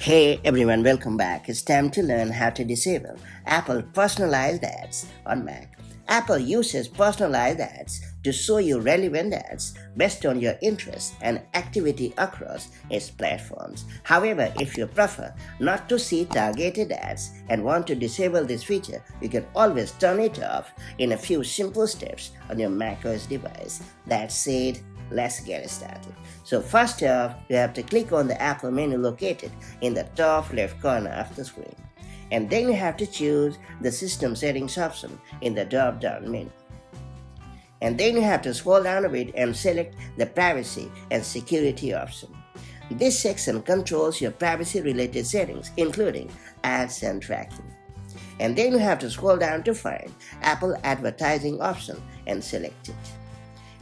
Hey everyone, welcome back. It's time to learn how to disable Apple personalized ads on Mac. Apple uses personalized ads to show you relevant ads based on your interests and activity across its platforms. However, if you prefer not to see targeted ads and want to disable this feature, you can always turn it off in a few simple steps on your macOS device. That said, let's get started. So first off, you have to click on the Apple menu located in the top left corner of the screen. And then you have to choose the System Settings option in the drop-down menu. And then you have to scroll down a bit and select the Privacy and Security option. This section controls your privacy-related settings, including ads and tracking. And then you have to scroll down to find Apple Advertising option and select it.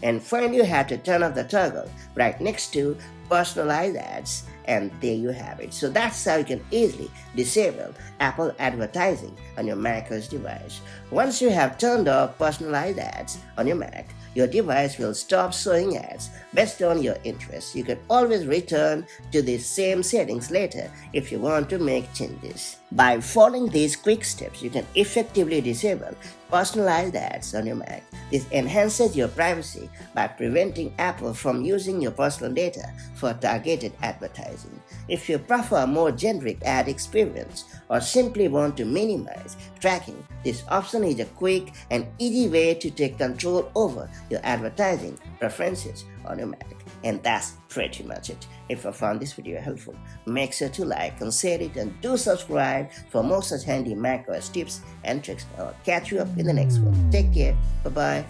And finally, you have to turn off the toggle right next to personalized ads, and there you have it. So that's how you can easily disable Apple advertising on your macOS device. Once you have turned off personalized ads on your Mac, your device will stop showing ads based on your interests. You can always return to the same settings later if you want to make changes. By following these quick steps, you can effectively disable personalized ads on your Mac. This enhances your privacy by preventing Apple from using your personal data for targeted advertising. If you prefer a more generic ad experience or simply want to minimize tracking, this option is a quick and easy way to take control over your advertising preferences on your Mac. And that's pretty much it. If you found this video helpful, make sure to like and share it, and do subscribe for more such handy macOS tips and tricks. I'll catch you up in the next one. Take care. Bye-bye.